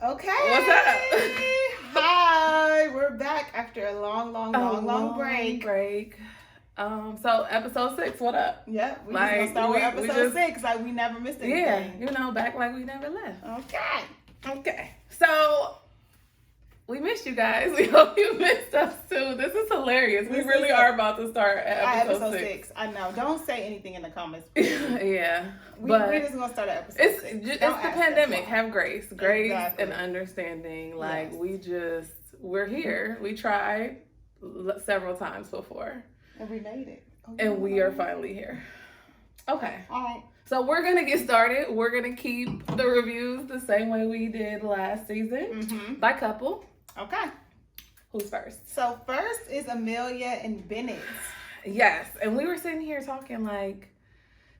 Okay. What's up? Hi, we're back after a long break. So episode 6, what up? Yep, we're just gonna start with episode 6. Like we never missed anything. Yeah, back like we never left. Okay. So we missed you guys. We hope you missed us too. This is hilarious. We really are about to start at episode 6. I know. Don't say anything in the comments. Yeah. We're just gonna start at episode 6. It's the pandemic. Have grace Exactly. and understanding. Like we're here. We tried several times before. And we made it. And we are finally here. Okay. All right. So we're going to get started. We're going to keep the reviews the same way we did last season. By couple. Okay. Who's first? So first is Amelia and Bennett. Yes. And we were sitting here talking like,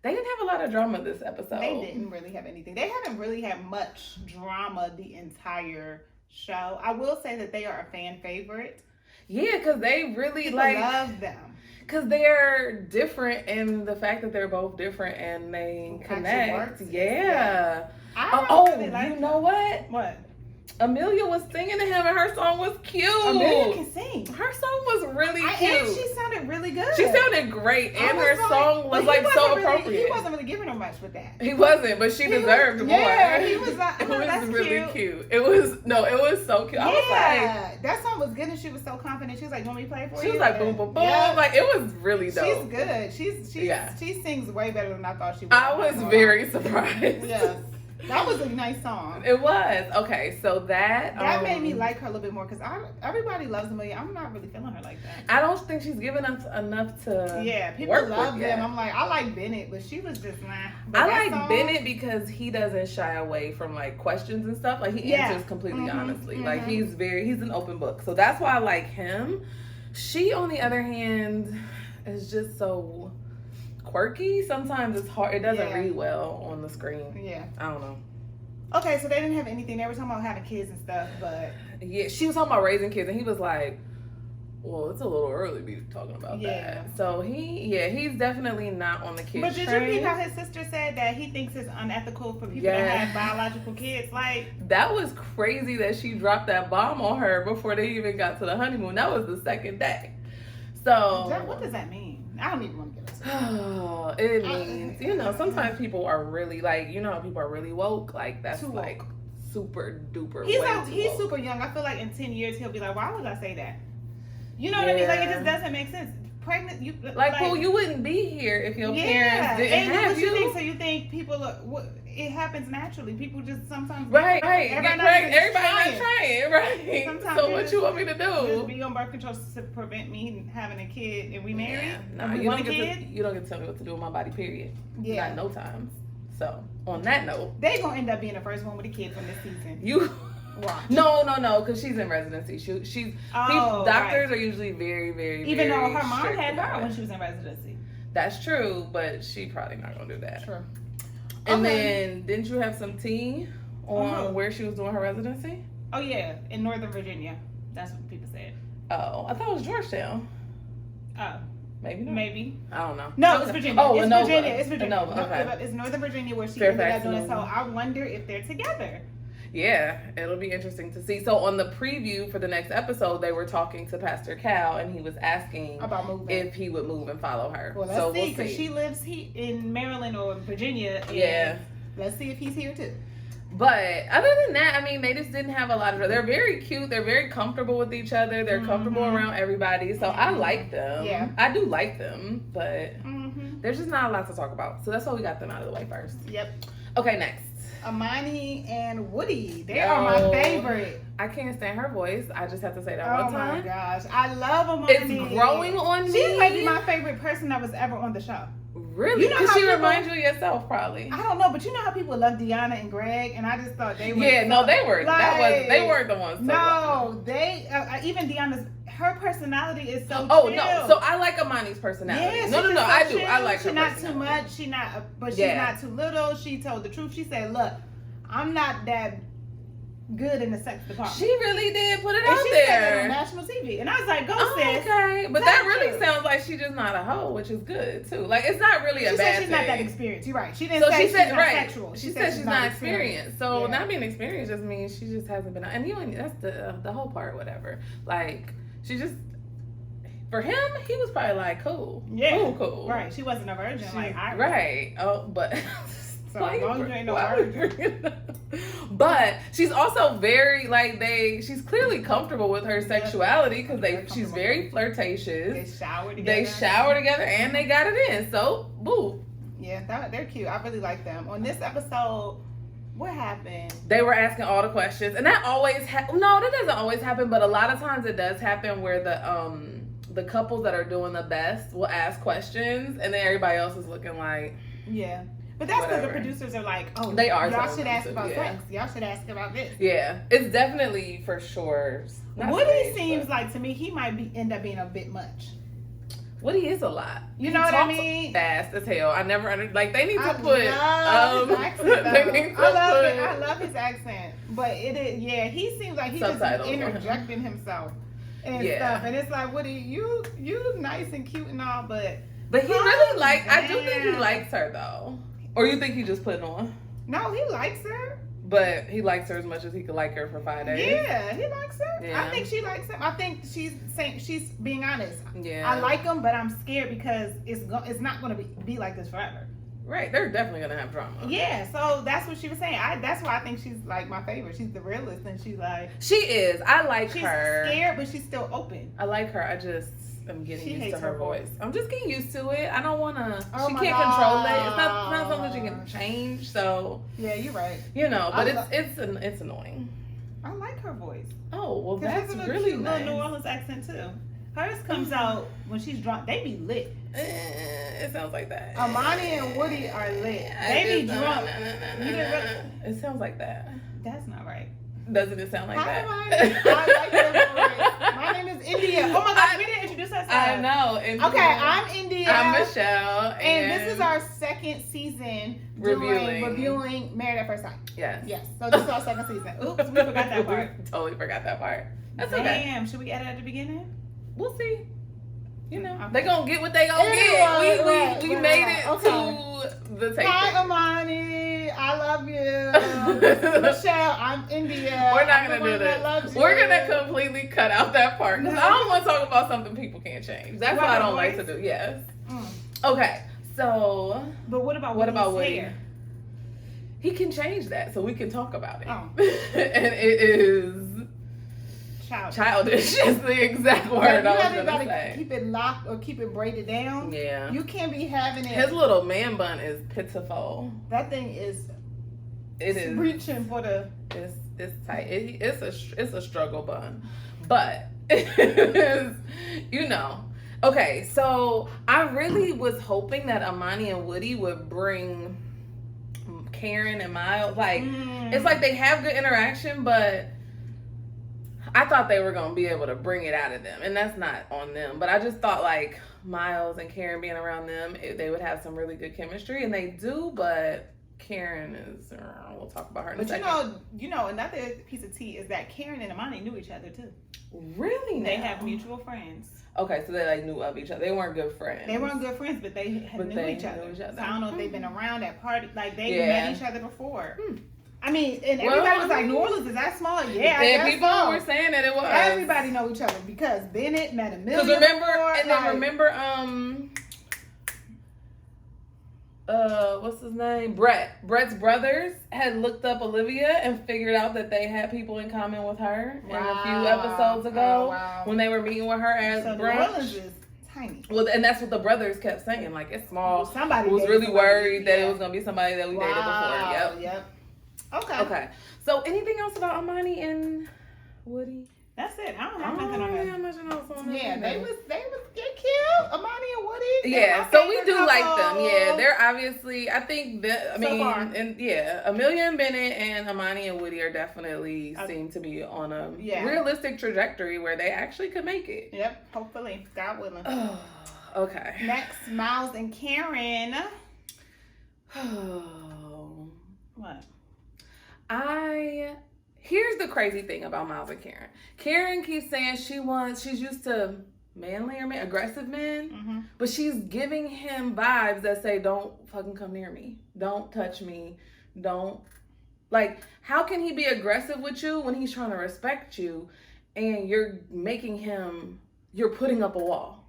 they didn't have a lot of drama this episode. They didn't really have anything. They haven't really had much drama the entire show. I will say that they are a fan favorite. Yeah, because they really People love them. Because they're different in the fact that they're both different and they connect. Yeah. Really like you know what? What? Amelia was singing to him and her song was cute. Amelia can sing. Her song was really cute. And she sounded really good. She sounded great. And her song was like so appropriate. He wasn't really giving her much with that. He wasn't, but she deserved more. Yeah, he was like, it was really cute. It was so cute. I was like, that song was good and she was so confident. She was like, "Want me to play for you?" She was like, boom, boom, boom. Yeah. Like, it was really dope. She's good. She sings way better than I thought she would. I was very surprised. Yes. That was a nice song. It was. Okay, so that made me like her a little bit more because everybody loves Amelia. I'm not really feeling her like that. I don't think she's given us enough to people work love with them. yet. I'm like, I like Bennett, but she was just nah. I like Bennett because he doesn't shy away from like questions and stuff. Like he answers completely honestly. Like he's an open book. So that's why I like him. She, on the other hand, is just so quirky. Sometimes it's hard. It doesn't read well on the screen. Yeah. I don't know. Okay, so they didn't have anything. They were talking about having kids and stuff, but yeah, she was talking about raising kids, and he was like, "Well, it's a little early to be talking about that." So he's definitely not on the kids. But did you peep how his sister said that he thinks it's unethical for people to have biological kids? Like, that was crazy that she dropped that bomb on her before they even got to the honeymoon. That was the second day. So what does that mean? I don't even want to get into it. It means, sometimes people are really like, people are really woke. Like that's too like woke. Super duper. He's super young. I feel like in 10 years he'll be like, why would I say that? You know what I mean? Like it just doesn't make sense. Pregnant, you you wouldn't be here if your parents didn't have you. So you think people it happens naturally. People just sometimes right. Everybody not trying, right? Sometimes so what you want me to do? Just be on birth control to prevent me having a kid, and we married. No, you don't get to tell me what to do with my body. Period. Yeah, not no times. So on that note, they gonna end up being the first one with a kid from this season. Watch. No, because she's in residency. Doctors are usually very, very, even very though her mom had her about when she was in residency. That's true, but she probably not gonna do that. True. And then didn't you have some tea on where she was doing her residency? Oh yeah, in Northern Virginia. That's what people said. Oh, I thought it was Georgetown. Oh. Maybe not. Maybe. I don't know. No, it's Virginia. Oh, it's Virginia. It's Virginia. Nova. Okay. It's Northern Virginia where she Fairfax, ended up doing it. So I wonder if they're together. Yeah, it'll be interesting to see. So on the preview for the next episode, they were talking to Pastor Cal, and he was asking about moving, if he would move and follow her. Well, let's see, because she lives in Maryland or Virginia. And let's see if he's here too. But other than that, I mean, they just didn't have a lot of. They're very cute. They're very comfortable with each other. They're comfortable around everybody. So I like them. Yeah, I do like them, but there's just not a lot to talk about. So that's why we got them out of the way first. Yep. Okay, next. Amani and Woody. They are my favorite. I can't stand her voice. I just have to say that one time. Oh my gosh. I love Amani. It's growing on me. She's maybe my favorite person that was ever on the show. Really? Because she reminds you of yourself, probably. I don't know, but you know how people love Deanna and Greg, and I just thought they were. Yeah, no, they were. They weren't the ones. They even Deanna's. Her personality is so chill. No. So I like Amani's personality. Yeah, no, I do. I like her. She's not too much. She's not too little. She told the truth. She said, "Look, I'm not that good in the sex department. She really did put it and out she there. said that on national TV. And I was like, go sis. Okay. But that really sounds like she's just not a hoe, which is good too. Like, it's not really a bad thing. She said she's not that experienced. You're right. She didn't say she's not sexual. She said she's not experienced. So not being experienced just means she just hasn't been. And that's the whole part, whatever. Like, she just. For him, he was probably like, cool. Yeah. Cool. Right. She wasn't a virgin like I was. Right. Oh, but. So as long as you ain't no virgin. But she's also very, like, she's clearly comfortable with her sexuality because she's very flirtatious. They shower together. And they got it in. So, boo. Yeah, they're cute. I really like them. On this episode, what happened? They were asking all the questions. And that always no, that doesn't always happen, but a lot of times it does happen where the couples that are doing the best will ask questions and then everybody else is looking like, yeah. But that's because the producers are like, oh, they are. Y'all should ask about sex. Y'all should ask about this. Yeah, it's definitely for sure. Woody seems like to me he might end up being a bit much. Woody is a lot. You know what I mean? Fast as hell. I never like they need to put. I love his accent, but it is he seems like he's just interjecting himself and stuff, and it's like Woody, you nice and cute and all, but he really I do think he likes her though. Or you think he just putting on? No, he likes her. But he likes her as much as he could like her for 5 days. Yeah, he likes her. Yeah. I think she likes him. I think she's being honest. Yeah. I like him, but I'm scared because it's not going to be like this forever. Right. They're definitely going to have drama. Yeah. So that's what she was saying. That's why I think she's like my favorite. She's the realest, and she's like. She is. I like her. She's scared, but she's still open. I like her. I just. I'm getting used to her voice. I'm just getting used to it. I don't want to. She can't control it. It's not something she can change. So yeah, you're right. But it's annoying. I like her voice. Oh well, that's really nice. New Orleans accent too. Hers comes out when she's drunk. They be lit. It sounds like that. Amani and Woody are lit. They be drunk. It sounds like that. That's not right. Doesn't it sound like that? I like your voice. My name is India. Oh my gosh, we didn't introduce ourselves. I know. India. Okay, I'm India. I'm Michelle. And this is our second season reviewing Married at First Sight. Yes. Yes. So this is our second season. Oops, we forgot that part. We totally forgot that part. That's okay. Damn, should we add it at the beginning? We'll see. You know, they gonna get what they gonna get. We made it to the table. Hi, Amani. I love you. This is Michelle. I'm India. We're not gonna do this. We're gonna completely cut out that part because I don't want to talk about something people can't change. That's what I don't like to do. Yes. Okay. So. But what about Woody? He can change that, so we can talk about it. Oh. And it is. Childish is the exact word I was gonna say. Keep it locked or keep it braided down. Yeah. You can't be having it. His little man bun is pitiful. That thing is. It is reaching for the. It's tight. It's a struggle bun, but it is, Okay, so I really was hoping that Amani and Woody would bring Karen and Miles. Like it's like they have good interaction, but. I thought they were going to be able to bring it out of them, and that's not on them. But I just thought, like, Miles and Karen being around them, they would have some really good chemistry, and they do, but Karen is, we'll talk about her in a second. But another piece of tea is that Karen and Amani knew each other, too. Really? They have mutual friends. Okay, so they, like, knew of each other. They weren't good friends. They weren't good friends, but they knew each other. So I don't know if they've been around at parties. Like, they met each other before. I mean, and everybody was like, New Orleans, is that small? Yeah, I guess people were saying that it was. Everybody know each other because Bennett met Amelia. Because remember, what's his name? Brett. Brett's brothers had looked up Olivia and figured out that they had people in common with her in a few episodes ago when they were meeting with her as brunch. New Orleans is tiny. Well, and that's what the brothers kept saying. Like, it's small. Well, somebody was really worried that it was going to be somebody that we dated before. Yep. Okay. So, anything else about Amani and Woody? That's it. I don't have nothing on that. Yeah, they're cute. Amani and Woody. Yeah, so we do like them. Yeah, they're obviously. I think that. Amelia and Bennett and Amani and Woody are definitely seem to be on a realistic trajectory where they actually could make it. Yep. Hopefully, God willing. Okay. Next, Miles and Karen. What? Here's the crazy thing about Miles and Karen. Karen keeps saying she's used to manly or aggressive men, but she's giving him vibes that say, don't fucking come near me. Don't touch me. Don't. Like, how can he be aggressive with you when he's trying to respect you and you're putting up a wall?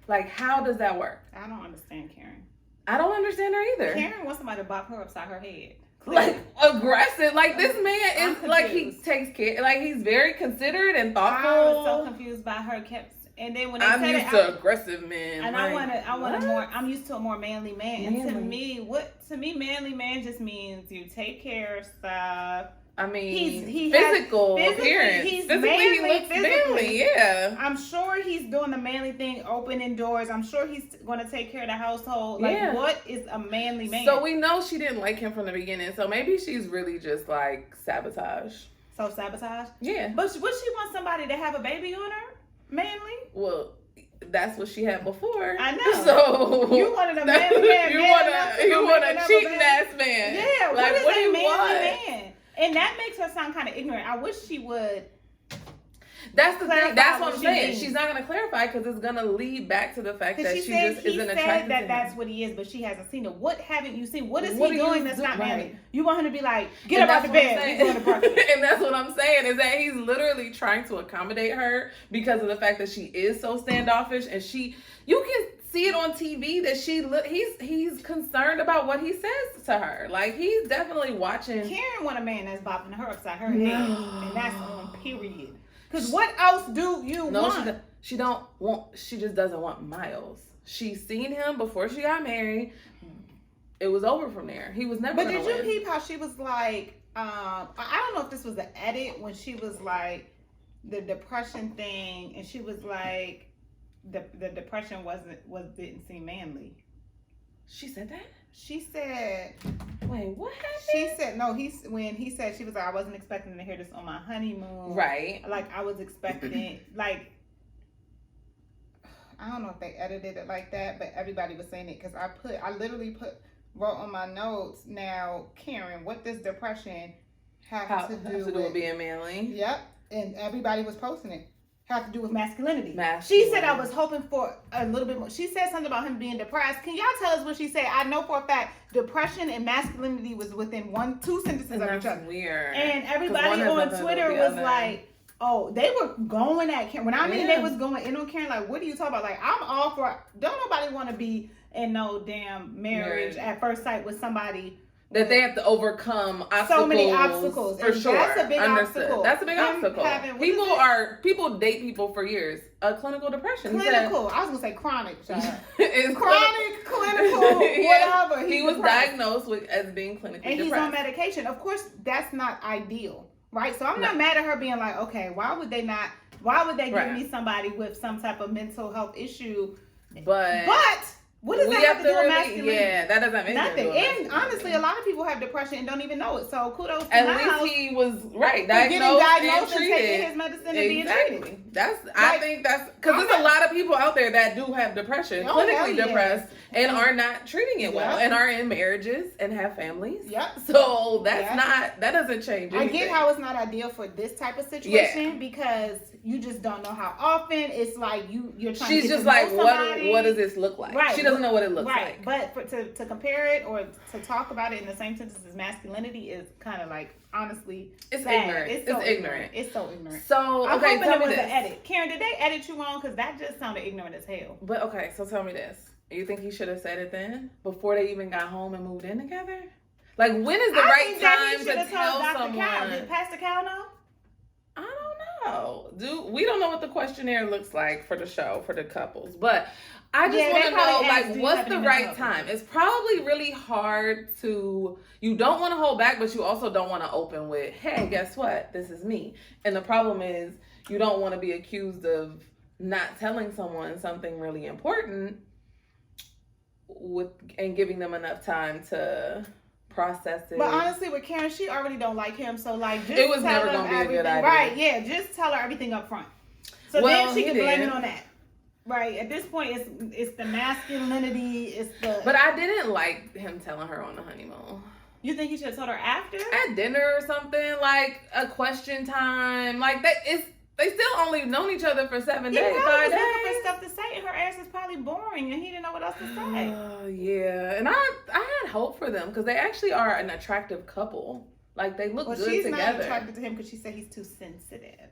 Like, how does that work? I don't understand Karen. I don't understand her either. Karen wants somebody to bop her upside her head. Like, aggressive. Like, this man is, like, he takes care. Like, he's very considerate and thoughtful. I was so confused by her. And then when they I'm used to aggressive men. And like, I want a more, I'm used to a more manly man. And to me, manly man just means you take care of stuff. I mean, he physical appearance. Physically, he looks manly, yeah. I'm sure he's doing the manly thing, opening doors. I'm sure he's going to take care of the household. Like, what is a manly man? So we know she didn't like him from the beginning. So maybe she's really just like sabotage. Self-sabotage? Yeah. But would she want somebody to have a baby on her? Manly? Well, that's what she had before. I know. So you wanted a manly man. You want a cheating ass man. Yeah. Like, what do is you a manly want? man? And that makes her sound kind of ignorant. I wish she would. That's the thing. That's what I'm saying. She's not going to clarify because it's going to lead back to the fact that she just isn't attracted to him. He said that's what he is, but she hasn't seen it. What haven't you seen? What is he doing that's not manly? You want him to be like, get up out the bed. We're going to breakfast. And that's what I'm saying is that he's literally trying to accommodate her because of the fact that she is so standoffish, and you can see it on TV that he's concerned about what he says to her. Like, he's definitely watching. Karen want a man that's bopping her upside her head, and that's on period. Because what else do you want? She just doesn't want Miles. She's seen him before she got married. It was over from there. He was never. But did you peep how she was like? I don't know if this was the edit when she was like the depression thing, and she was like the depression didn't seem manly. She said that. She said, wait, what happened? She said, no, when he said, she was like, I wasn't expecting to hear this on my honeymoon. Right. Like, I was expecting, like, I don't know if they edited it like that, but everybody was saying it because I literally wrote on my notes, now, Karen, what does depression have to do with being manly? Yep. And everybody was posting it. Have to do with masculinity. She said I was hoping for a little bit more. She said something about him being depressed. Can y'all tell us what she said? I know for a fact depression and masculinity was within 2 sentences of each other. Weird. And everybody on Twitter was like, oh, they were going at Karen. When I mean they was going in on Karen, like, what are you talking about? Like, I'm all for, don't nobody want to be in no damn marriage at first sight with somebody that they have to overcome obstacles. So many obstacles. For sure. That's a big obstacle. That's a big obstacle. People date people for years. Clinical depression. Clinical. I was going to say chronic, child. It's chronic, clinical, whatever. He was diagnosed as being clinically depressed. And he's on medication. Of course, that's not ideal, right? So I'm not mad at her being like, okay, why would they give me somebody with some type of mental health issue? But what does that have to do with masculinity? Yeah, that doesn't make nothing. And honestly, a lot of people have depression and don't even know it. So kudos to Miles. At least he was diagnosed and taking his medicine and being treated. I think that's because there's a lot of people out there that do have depression, clinically depressed, and are not treating it well, and are in marriages and have families. Yep. So that doesn't change anything. I get how it's not ideal for this type of situation because you just don't know how often. It's like you're trying. She's to get just to like, know somebody. what does this look like? Right. She doesn't know what it looks like. But to compare it or to talk about it in the same sentence as masculinity is kind of like, honestly, it's sad. ignorant. It's ignorant. It's so ignorant. So I'm hoping tell it me was this. an edit. Karen, did they edit you wrong? Because that just sounded ignorant as hell. But okay, so tell me this. You think he should have said it then? Before they even got home and moved in together? Like, when is the right time to tell someone? Did Pastor Cal know? I don't know. We don't know what the questionnaire looks like for the show, for the couples. But I just want to know, like, what's the right time? It's probably really hard you don't want to hold back, but you also don't want to open with, hey, guess what? This is me. And the problem is you don't want to be accused of not telling someone something really important and giving them enough time to process it. But honestly, with Karen, she already don't like him, so like just it was never gonna be a good idea. Right? Yeah, just tell her everything up front. So then she can blame it on that. Right? At this point, it's the masculinity. But I didn't like him telling her on the honeymoon. You think he should have told her after? At dinner or something, like a question time. Like they still only known each other for 7 days. He 5 days. looking for stuff to say, and her ass is probably boring, and he didn't know what else to say. Oh yeah, and I had hope for them because they actually are an attractive couple. Like they look good together. She's not attracted to him because she said he's too sensitive.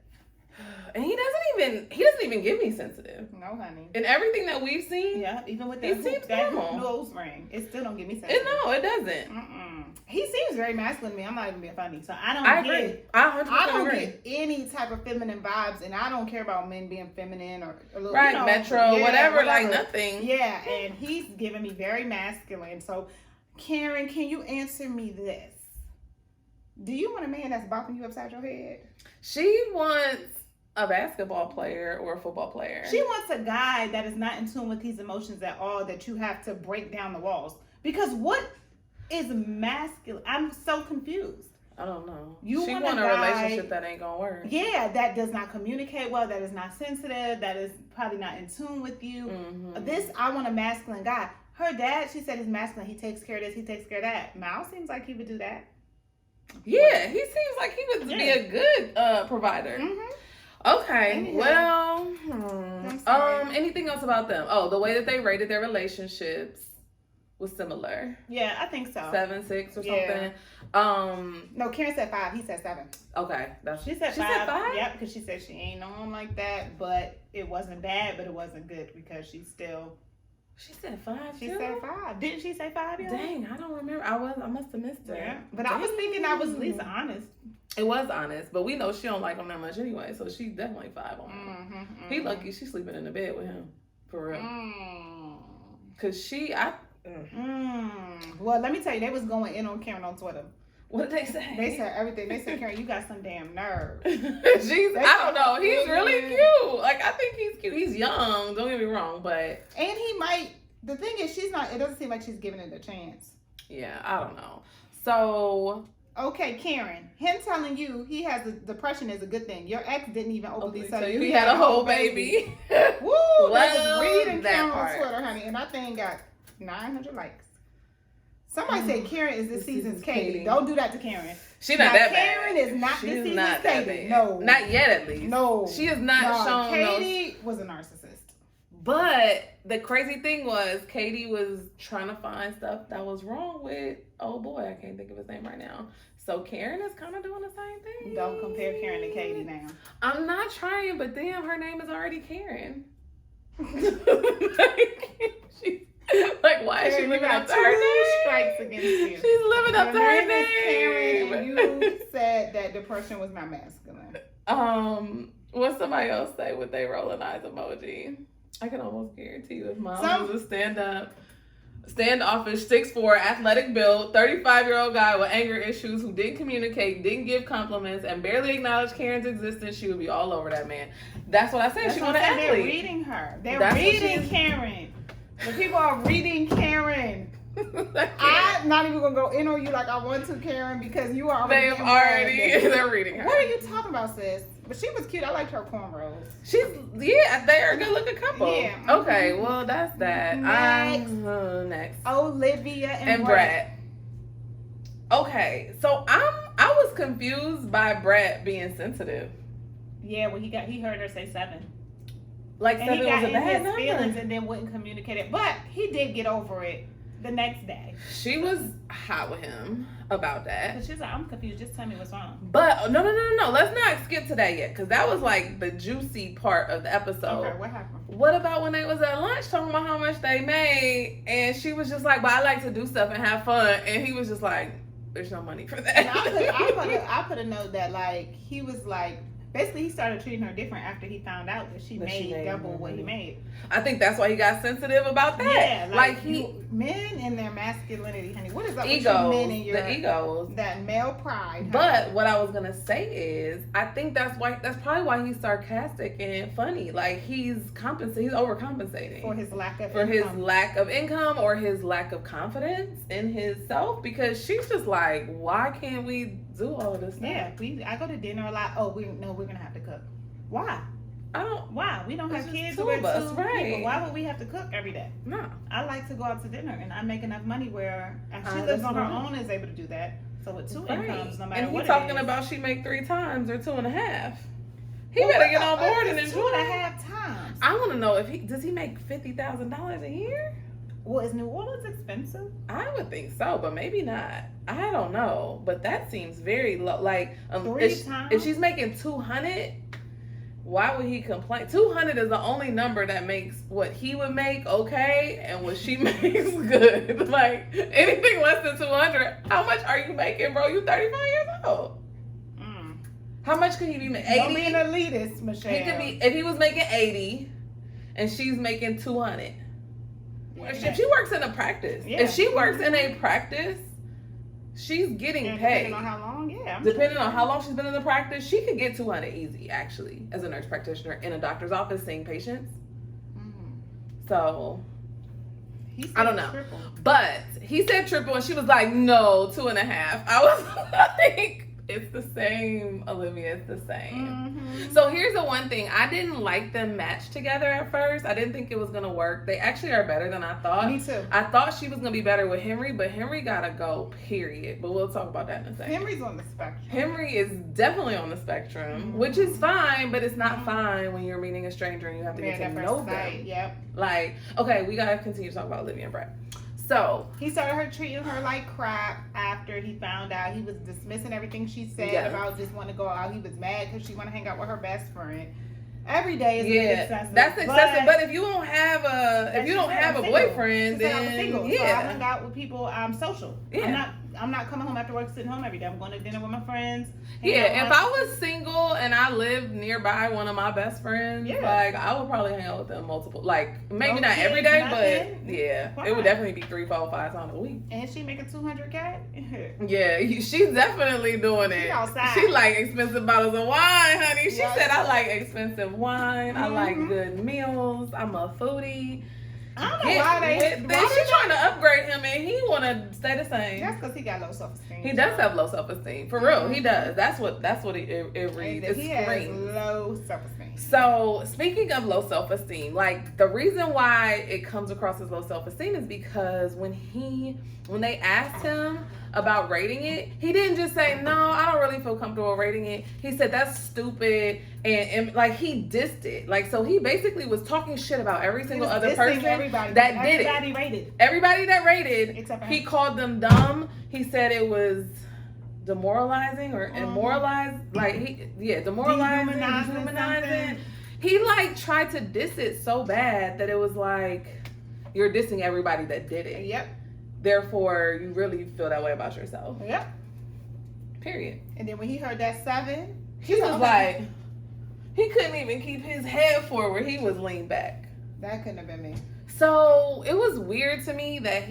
And he doesn't even give me sensitive. No, honey. In everything that we've seen, yeah, even with that nose ring, it still don't give me sensitive. It doesn't. He seems very masculine to me. I'm not even being funny, so I agree. I don't get any type of feminine vibes, and I don't care about men being feminine or a little, right, metro, whatever, like nothing. Yeah, and he's giving me very masculine. So, Karen, can you answer me this? Do you want a man that's bopping you upside your head? She wants a basketball player or a football player. She wants a guy that is not in tune with his emotions at all, that you have to break down the walls. Because what is masculine? I'm so confused. I don't know. She want a relationship that ain't gonna work. Yeah, that does not communicate well, that is not sensitive, that is probably not in tune with you. I want a masculine guy. Her dad, she said, is masculine. He takes care of this, he takes care of that. Miles seems like he would do that. Yeah, he seems like he would be a good provider. Okay, well, anything else about them? Oh, the way that they rated their relationships was similar. Yeah, I think so. 7, 6 or something. No, Karen said 5. He said 7. Okay, she said 5. Yep, because she said she ain't know him like that, but it wasn't bad, but it wasn't good because she still. She said 5. She said 5. Didn't she say 5? Y'all? Dang, I don't remember. I must have missed her. Yeah, but I was thinking I was at least honest. It was honest, but we know she don't like him that much anyway, so she's definitely 5 on him. He lucky she's sleeping in the bed with him, for real. Cause Well, let me tell you, they was going in on Karen on Twitter. What did they say? They said everything. They said, Karen, you got some damn nerve. I don't know. He's really cute. Like, I think he's cute. He's young. Don't get me wrong, but. And he might. The thing is, she's not. It doesn't seem like she's giving it a chance. Yeah, I don't know. So. Okay, Karen. Him telling you he has depression is a good thing. Your ex didn't even openly tell you he had a whole baby. Woo! Well, reading Karen on Twitter, honey, and that thing got 900 likes. Somebody said Karen is this season's Katie. Don't do that to Karen. She's not that bad. Karen is not this season's Katie. No. Not yet, at least. No. She is not shown. Katie was a narcissist. But the crazy thing was, Katie was trying to find stuff that was wrong with, oh boy, I can't think of his name right now. So Karen is kind of doing the same thing. Don't compare Karen to Katie now. I'm not trying, but damn, her name is already Karen. Like, why is she living up to her name? Strikes against you. She's living up to her name. Karen, and you said that depression was not masculine. What somebody else say with they rolling eyes emoji? I can almost guarantee you if mom was a standoffish, 6'4", athletic build, 35-year-old guy with anger issues who didn't communicate, didn't give compliments, and barely acknowledged Karen's existence, she would be all over that man. That's what I said. She wanted an athlete. They're reading her. They're reading Karen. The people are reading Karen. I'm not even gonna go in on you like I want to, Karen, because you are already. They're reading her. What are you talking about, sis? But she was cute. I liked her cornrows. They're a good looking couple. Yeah. Okay, well that's that. Next. Olivia and Brett. Okay, so I was confused by Brett being sensitive. Yeah, well he heard her say 7. Like, and 7 he got was a bad in his number. feelings and then wouldn't communicate it. But he did get over it the next day. She was hot with him about that. But she's like, I'm confused. Just tell me what's wrong. But no. Let's not skip to that yet, because that was like the juicy part of the episode. Okay, what happened? What about when they was at lunch talking about how much they made, and she was just like, "But I like to do stuff and have fun," and he was just like, "There's no money for that." And I put a note that like he was like. Basically, he started treating her different after he found out that she made double what he made. I think that's why he got sensitive about that. Yeah, like men and their masculinity, honey. What is up with you men and your egos? That male pride. Honey. But what I was gonna say is, I think that's probably why he's sarcastic and funny. Like he's overcompensating for his lack of income or his lack of confidence in himself. Because she's just like, why can't we do all this stuff? Yeah, I go to dinner a lot. Oh, we're gonna have to cook. Why? Why? We don't have kids. Two of us, right? People. Why would we have to cook every day? No. I like to go out to dinner, and I make enough money where she lives on her own, is able to do that. So with two incomes, no matter what. And he's talking about she make 3 times or 2.5. He better get on board and enjoy 2.5 times. I want to know if does he make $50,000 a year? Well, is New Orleans expensive? I would think so, but maybe not. I don't know, but that seems very low. Like, 3 times? If she's making 200, why would he complain? 200 is the only number that makes what he would make okay, and what she makes good. Like, anything less than 200, how much are you making, bro? You 35 years old. How much could he be making? 80? Don't be an elitist, Michelle. He could be, if he was making 80, and she's making 200. If she works in a practice, if she works in a practice, she's getting paid. Depending on how long, Depending on how long she's been in the practice, she could get 200 easy, actually, as a nurse practitioner in a doctor's office seeing patients. So, I don't know. Triple. But he said triple, and she was like, no, 2.5. I was like... It's the same, Olivia. It's the same. So here's the one thing. I didn't like them match together at first. I didn't think it was going to work. They actually are better than I thought. Me too. I thought she was going to be better with Henry, but Henry got to go, period. But we'll talk about that in a second. Henry's on the spectrum. Henry is definitely on the spectrum, which is fine, but it's not fine when you're meeting a stranger and you have to get to know them. Yep. Like, okay, we got to continue to talk about Olivia and Brett. So he started treating her like crap after he found out. He was dismissing everything she said about just want to go out. He was mad because she want to hang out with her best friend. Every day is excessive. That's excessive. But if you don't have a boyfriend, then I was single, so I hung out with people. I'm social. Yeah. I'm not coming home after work, sitting home every day. I'm going to dinner with my friends. Yeah, if I was single and I lived nearby one of my best friends, like I would probably hang out with them maybe not every day, but it would definitely be 3, 4, 5 times a week. And she making $200K. Yeah, she's definitely doing it. She like expensive bottles of wine, honey. She said, I like expensive wine. I like good meals. I'm a foodie. I don't know why she's trying to upgrade him and he want to stay the same. That's because he got low self-esteem. He does have low self-esteem. For real, he does. That's what it reads. He has low self-esteem. So, speaking of low self-esteem, like the reason why it comes across as low self-esteem is because when they asked him about rating it, he didn't just say, no, I don't really feel comfortable rating it. He said, that's stupid. And like he dissed it. Like, so he basically was talking shit about every single other person that did it. Everybody rated. Everybody that rated, except for him. He called them dumb. He said it was demoralizing or immoralized. Like, demoralizing, dehumanizing. He like tried to diss it so bad that it was like, you're dissing everybody that did it. Yep. Therefore, you really feel that way about yourself. Yep. Period. And then when he heard that 7, he was like, he couldn't even keep his head forward. He was leaned back. That couldn't have been me. So it was weird to me that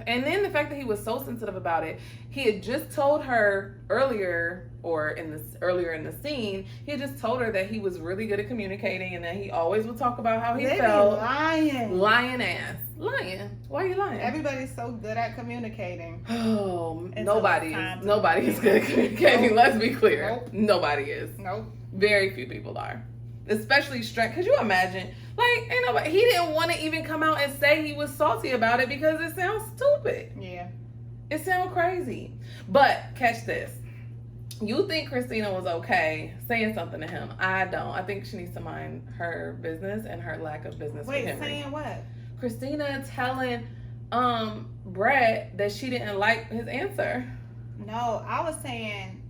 and then the fact that he was so sensitive about it. He had just told her earlier in the scene, he had just told her that he was really good at communicating and that he always would talk about how he felt. Lying ass. Lying. Why are you lying? Everybody's so good at communicating. Oh, nobody is good at communicating. Let's be clear. Nope. Nobody is. Nope. Very few people are. Especially straight. Could you imagine? Like, he didn't want to even come out and say he was salty about it because it sounds stupid. Yeah. It sounds crazy. But catch this. You think Christina was okay saying something to him. I don't. I think she needs to mind her business and her lack of business with Henry. Saying what? Christina telling Brett that she didn't like his answer. No, I was saying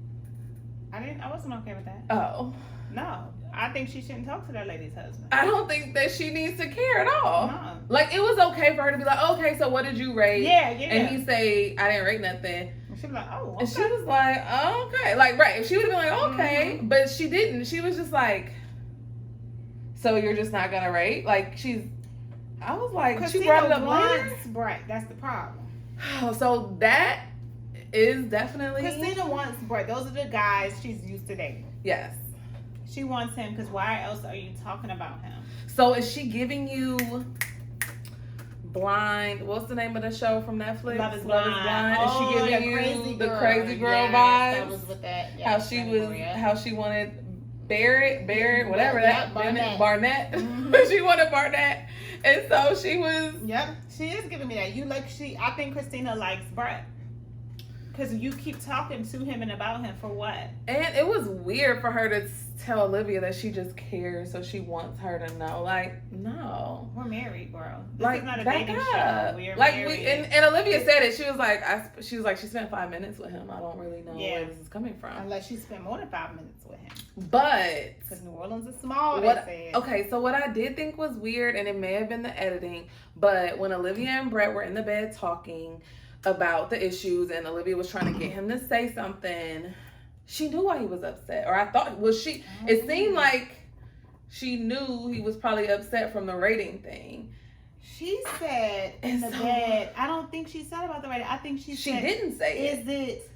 I wasn't okay with that. Oh. No. I think she shouldn't talk to that lady's husband. I don't think that she needs to care at all. No. Like, it was okay for her to be like, okay, so what did you rate? Yeah. And he say, I didn't rate nothing. And she was like, oh, okay. And she was like, oh, okay. Like, right. If she would have been like, okay. But she didn't. She was just like, so you're just not going to rate? Like, I was like, Christina she brought it up later. Brett. That's the problem. So that is definitely. Christina wants Brett. Those are the guys she's used to dating. Yes. She wants him because why else are you talking about him? So is she giving you Blind? What's the name of the show from Netflix? Love is Blind. Is she giving you the crazy girl vibes? That was with that. Yeah, how she wanted Barrett, whatever that. Barnett. Mm-hmm. She wanted Barnett. And so she was. Yep. She is giving me that. I think Christina likes Brett. Because you keep talking to him and about him for what? And it was weird for her to tell Olivia that she just cares, so she wants her to know. Like, no. We're married, bro. This like, is not a dating show. We're like, married. And Olivia said it. She was like, she spent 5 minutes with him. I don't really know where this is coming from. Unless she spent more than 5 minutes with him. But. Because New Orleans is small, Okay, so what I did think was weird, and it may have been the editing, but when Olivia and Brett were in the bed talking about the issues, and Olivia was trying to get him to say something, she knew why he was upset. Or I thought, it seemed like she knew he was probably upset from the rating thing. She said in the bed, I don't think she said about the rating. I think she said, didn't say is it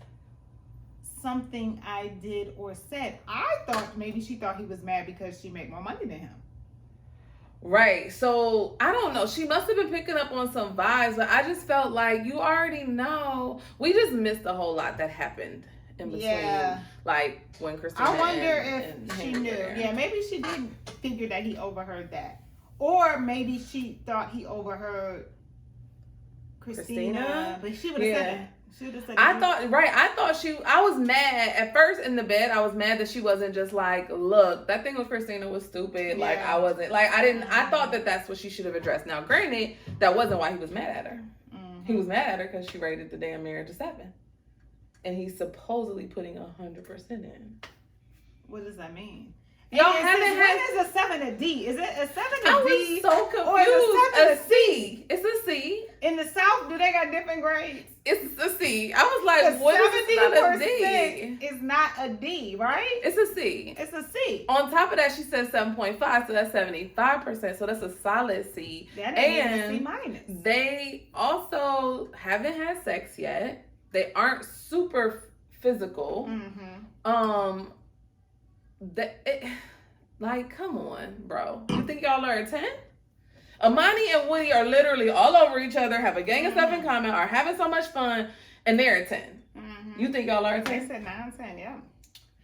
something I did or said? I thought maybe she thought he was mad because she made more money than him. Right. So, I don't know. She must have been picking up on some vibes, but I just felt like you already know. We just missed a whole lot that happened in between. Yeah. Like, when Christina I wonder if she knew. Yeah, maybe she did figure that he overheard that. Or maybe she thought he overheard Christina. But she would have said that. I was mad at first in the bed. I was mad that she wasn't just like, look, that thing with Christina was stupid. Yeah. Like, I wasn't, like, I thought that that's what she should have addressed. Now, granted, that wasn't why he was mad at her. Mm-hmm. He was mad at her because she rated the damn marriage a 7. And he's supposedly putting 100% in. What does that mean? Y'all haven't had... When is a 7 a D? Is it a 7 a D? I was so confused. Or is a 7 a C? It's a C. In the South, do they got different grades? It's a C. I was like, what is not a D? Is not a D, right? It's a C. It's a C. On top of that, she said 7.5, so that's 75%. So that's a solid C. That ain't a C minus. They also haven't had sex yet. They aren't super physical. Mm-hmm. Like, come on, bro. You think y'all are a 10? Amani and Woody are literally all over each other, have a gang of stuff in common, are having so much fun, and they're a 10. Mm-hmm. You think y'all are a 10? They said 9, 10, yeah.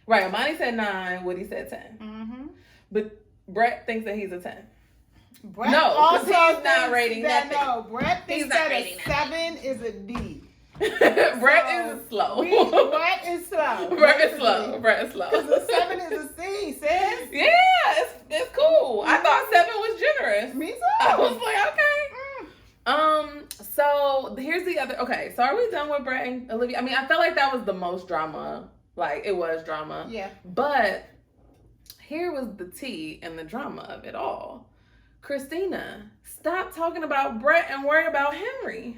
Right, Amani said 9, Woody said 10. Mm-hmm. But Brett thinks that he's a 10. Brett no, also he's not rating that. Nothing. No, Brett thinks that a 7 is a D. Brett is slow. Brett is slow. Brett is slow. Because a 7 is a C, sis. Yeah, it's cool. I thought 7 was generous. Me too. I was like, okay. So here's the other. Okay, so are we done with Brett and Olivia? I mean, I felt like that was the most drama. Like, it was drama. Yeah. But here was the tea and the drama of it all. Christina, stop talking about Brett and worry about Henry.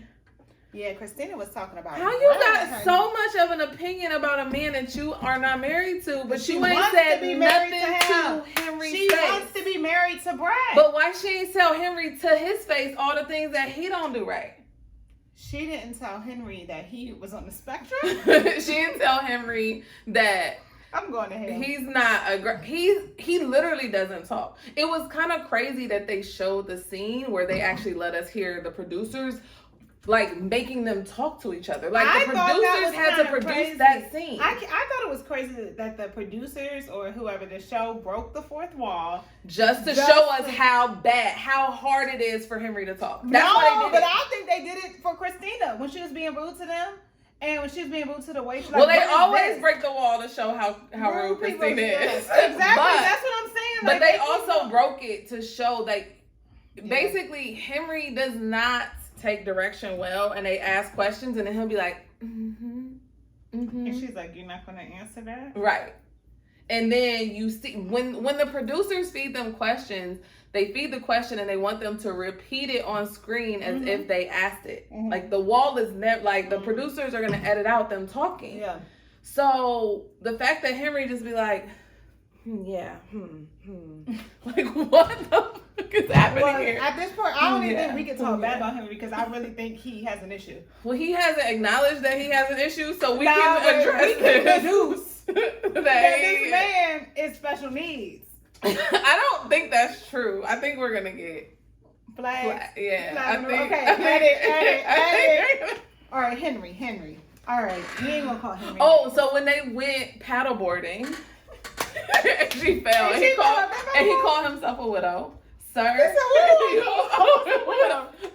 Yeah, Christina was talking about how you got so much of an opinion about a man that you are not married to, but you ain't said nothing to Henry's face. She wants to be married to Brett. But why she ain't tell Henry to his face all the things that he don't do right? She didn't tell Henry that he was on the spectrum. She didn't tell Henry that I'm going to hell. He's not he literally doesn't talk. It was kind of crazy that they showed the scene where they actually let us hear the producers like making them talk to each other. Like the producers had to produce that scene. I thought it was crazy that the producers or whoever the show broke the fourth wall just to show us how hard it is for Henry to talk. That's why they did but I think they did it for Christina when she was being rude to them. And when she was being rude to the waitress, well, they always break the wall to show how rude Christina is. Exactly, that's what I'm saying. But they also broke it to show that basically Henry does not take direction well, and they ask questions, and then he'll be like, and she's like, "You're not going to answer that?" Right. And then you see when the producers feed them questions, they feed the question and they want them to repeat it on screen as if they asked it. Like the wall is never like the producers are going to edit out them talking. Yeah. So the fact that Henry just be like, like what the fuck is happening here? At this point, I don't even think we can talk bad about Henry because I really think he has an issue. Well, he hasn't acknowledged that he has an issue, so we can address that this man is special needs. I don't think that's true. I think we're gonna get flagged. Yeah. I think, edit. All right, Henry. All right, you ain't gonna call Henry. Oh, so when they went paddleboarding, And she fell. And he called himself a widow. Sir,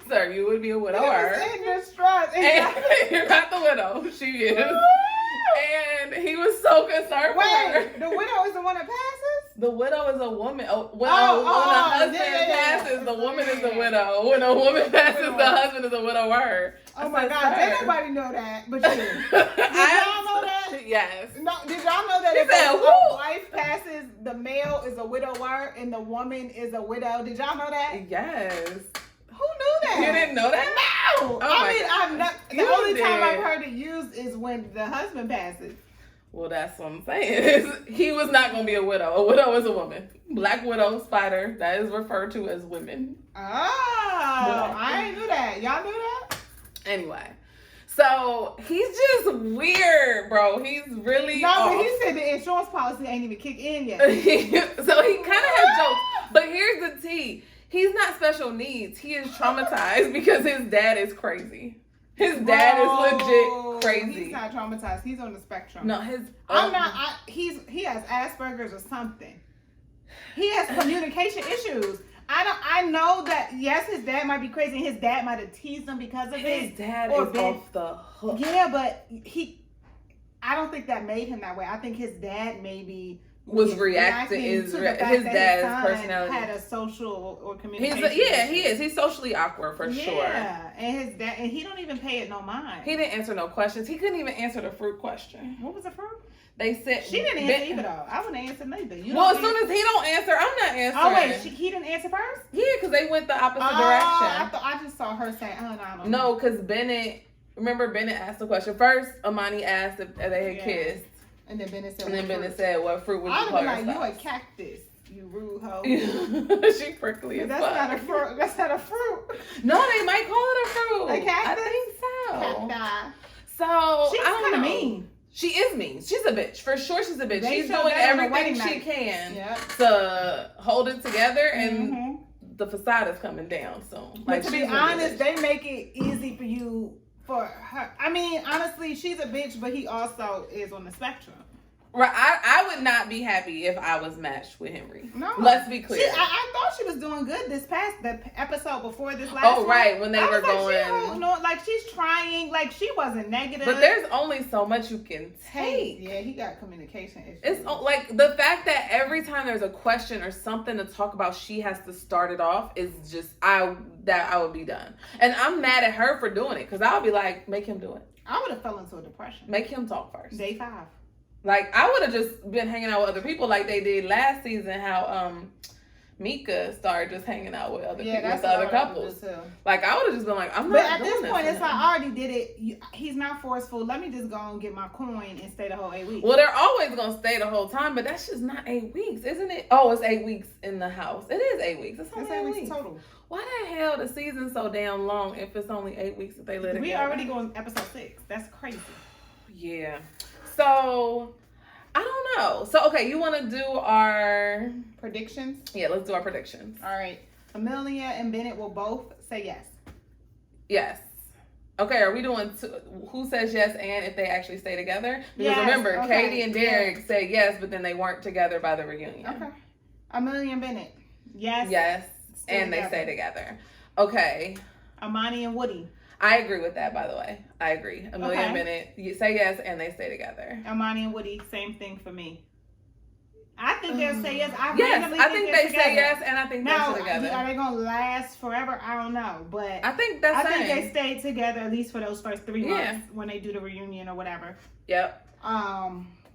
sir, you would be a widower. In distress. And you're not the widow. She is. And he was so concerned for her. The widow is the one that passes? The widow is a woman. When a husband passes, the woman is the widow. When a woman passes, the husband is a widower. Oh my God, did nobody know that but you? Did y'all know that? Yes. No, did y'all know that if a wife passes, the male is a widower and the woman is a widow? Did y'all know that? Yes. Who knew that? You didn't know that? No. The only time I've heard it used is when the husband passes. Well, that's what I'm saying. He was not going to be a widow. A widow is a woman. Black widow, spider, that is referred to as women. Oh, I ain't knew that. Y'all knew that? Anyway, so he's just weird, bro. He's really but he said the insurance policy ain't even kicked in yet. So he kind of has jokes. But here's the tea. He's not special needs. He is traumatized because his dad is crazy. His dad is legit crazy. He's not traumatized. He's on the spectrum. No, he has Asperger's or something. He has communication issues. I know that, yes, his dad might be crazy and his dad might have teased him because of it. His dad is off the hook. Yeah, but I don't think that made him that way. I think his dad maybe was reacting his dad's personality. Had a social or communication. He is. He's socially awkward for sure. Yeah, and his dad, and he don't even pay it no mind. He didn't answer no questions. He couldn't even answer the fruit question. What was the fruit? They said she didn't answer either though. I wouldn't answer neither. As soon as he don't answer, I'm not answering. Oh wait, he didn't answer first? Yeah, because they went the opposite direction. I just saw her say, "Oh no, I don't know." No, because Bennett asked the question first. Amani asked if they had kissed, and then Bennett said, "What fruit would you call yourself?" You a cactus, you rude hoe. She prickly as fuck. Not a fruit. That's not a fruit. No, they might call it a fruit. A cactus? I think so. Cacti. So she's kind of mean. She is mean. She's a bitch. For sure she's a bitch. She's doing everything she can to hold it together, and the facade is coming down soon. But to be honest, they make it easy for you, for her. I mean, honestly, she's a bitch, but he also is on the spectrum. Right, I would not be happy if I was matched with Henry. No, let's be clear. I thought she was doing good the episode before this last. Oh, right, when they were going. Like she's trying. Like she wasn't negative. But there's only so much you can take. Yeah, he got communication issues. It's like the fact that every time there's a question or something to talk about, she has to start it off is just I would be done. And I'm mad at her for doing it because I would be like, make him do it. I would have fell into a depression. Make him talk first. Day 5. Like, I would have just been hanging out with other people like they did last season, how Mika started just hanging out with other people, with other couples. Like, I would have just been like, I'm not doing this. But at this point, it's like, I already did it. He's not forceful. Let me just go and get my coin and stay the whole 8 weeks. Well, they're always going to stay the whole time, but that's just not 8 weeks, isn't it? Oh, it's 8 weeks in the house. It is 8 weeks. It's only 8 weeks total. Why the hell the season's so damn long if it's only 8 weeks that they live together? We already going episode 6. That's crazy. Yeah. So... I don't know. So, okay, you want to do our... predictions? Yeah, let's do our predictions. All right. Amelia and Bennett will both say yes. Yes. Okay, are we doing who says yes and if they actually stay together? Because remember, Katie and Derek said yes, but then they weren't together by the reunion. Okay. Amelia and Bennett. Yes. Yes. And they stay together. Okay. Amani and Woody. I agree with that, by the way. I agree. Amelia and Bennett, you say yes, and they stay together. Amani and Woody, same thing for me. I think they'll say yes. I think they say yes, and I think they'll stay together. Are they going to last forever? I don't know. But I think that's I think they stay together at least for those first 3 months when they do the reunion or whatever. Yep.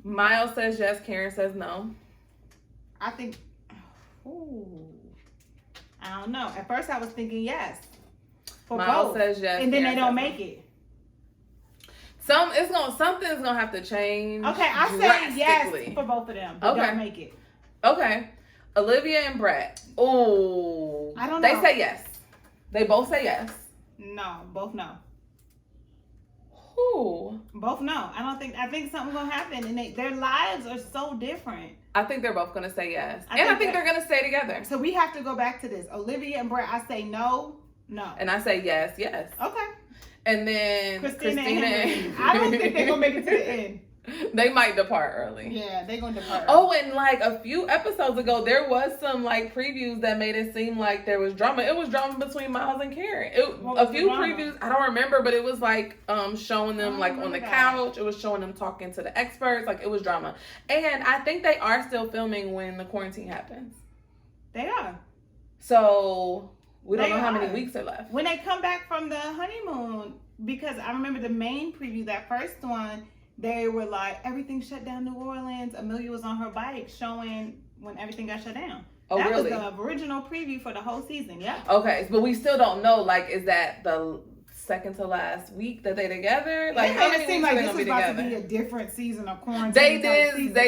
Miles says yes. Karen says no. I think... Ooh. I don't know. At first I was thinking yes. Miles says yes, and then they don't make it. Something's gonna have to change. Okay, I say yes for both of them. But don't make it. Okay, Olivia and Brett. Oh, I don't know. They say yes. They both say yes. No, both no. Who? Both no. I think something's gonna happen, and their lives are so different. I think they're both gonna say yes, and I think they're gonna stay together. So we have to go back to this. Olivia and Brett. I say no. No. And I say yes. Okay. And then Christina and Henry. I don't think they're going to make it to the end. They might depart early. Yeah, they're going to depart early. Oh, and like a few episodes ago, there was some like previews that made it seem like there was drama. It was drama between Miles and Karen. A few previews, I don't remember, but it was like showing them like on the couch. It was showing them talking to the experts. Like it was drama. And I think they are still filming when the quarantine happens. They are. So we don't know how many weeks are left. When they come back from the honeymoon, because I remember the main preview, that first one, they were like, everything shut down New Orleans. Amelia was on her bike showing when everything got shut down. Oh, that really? was the original preview for the whole season, yeah. Okay, but we still don't know, like, is that the second to last week that they together? Like, how many weeks like are they this gonna be was about together? to be a different season of quarantine. They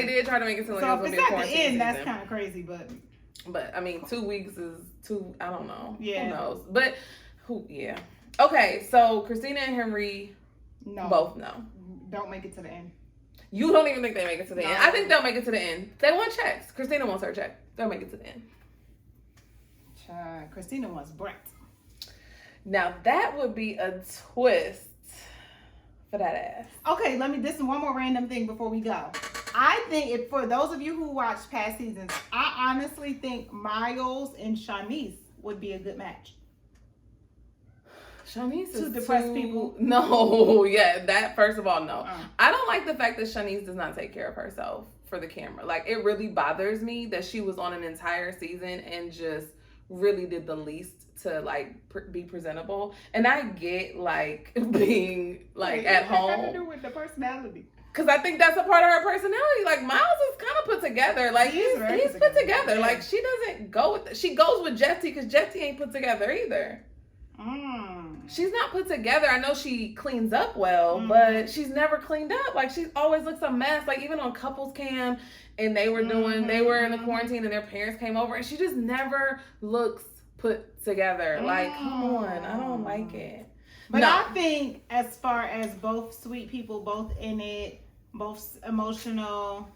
did try to make it seem like it was gonna be a quarantine at the end, season. that's kind of crazy, But I mean, 2 weeks is too. I don't know. Yeah. Who knows? But yeah. Okay, so Christina and Henry, both no. Don't make it to the end. You don't even think they make it to the end? I think they'll make it to the end. They want checks. Christina wants her check. They'll make it to the end. Christina wants Brett. Now that would be a twist for that ass. Okay, this is one more random thing before we go. I think for those of you who watched past seasons, I honestly think Miles and Shanice would be a good match. Shanice is depressed people. No, yeah, that first of all, no. I don't like the fact that Shanice does not take care of herself for the camera. Like, it really bothers me that she was on an entire season and just really did the least to like be presentable. And I get like being like at home. What does that do with the personality? Because I think that's a part of her personality. Like, Miles is kind of put together. Like, he's put together. Yeah. Like, she doesn't go with... She goes with Jeffy because Jeffy ain't put together either. She's not put together. I know she cleans up well, but she's never cleaned up. Like, she always looks a mess. Like, even on couples cam, and they were in the quarantine and their parents came over, and she just never looks put together. Like, come on. I don't like it. But no. I think as far as both sweet people, both in it, both emotional.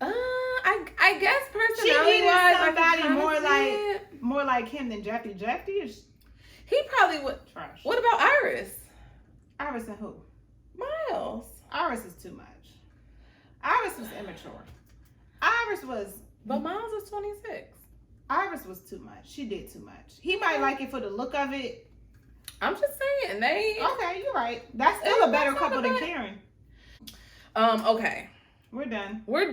I guess personality she needed somebody more like him than Jeffy. Jeffy is... He probably would. Trash. What about Iris? Iris and who? Miles. Iris is too much. Iris was immature. Iris was... But Miles is 26. Iris was too much. She did too much. He might like it for the look of it. I'm just saying, Okay, you're right. That's still a better couple than Karen. Okay. We're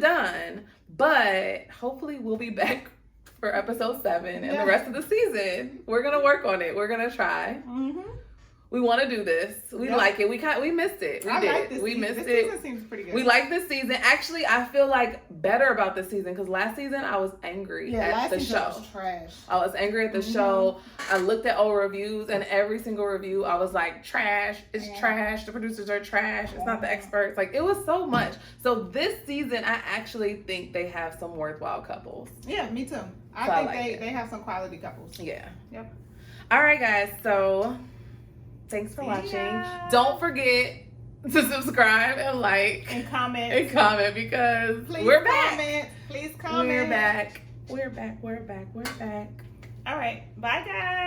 done. But hopefully we'll be back for episode 7 and the rest of the season. We're gonna work on it. We're gonna try. We want to do this. We like it. We missed it. We missed it. This season seems pretty good. We like this season. Actually, I feel like better about this season because last season I was angry at the show. Was trash. I was angry at the show. I looked at old reviews and every single review I was like, trash. It's trash. The producers are trash. It's not the experts. Like, it was so much. So this season, I actually think they have some worthwhile couples. Yeah, me too. I think they have some quality couples. Yeah. Yep. All right, guys. So thanks for watching. Don't forget to subscribe and like and comment because we're back. Please comment. We're back. All right. Bye, guys.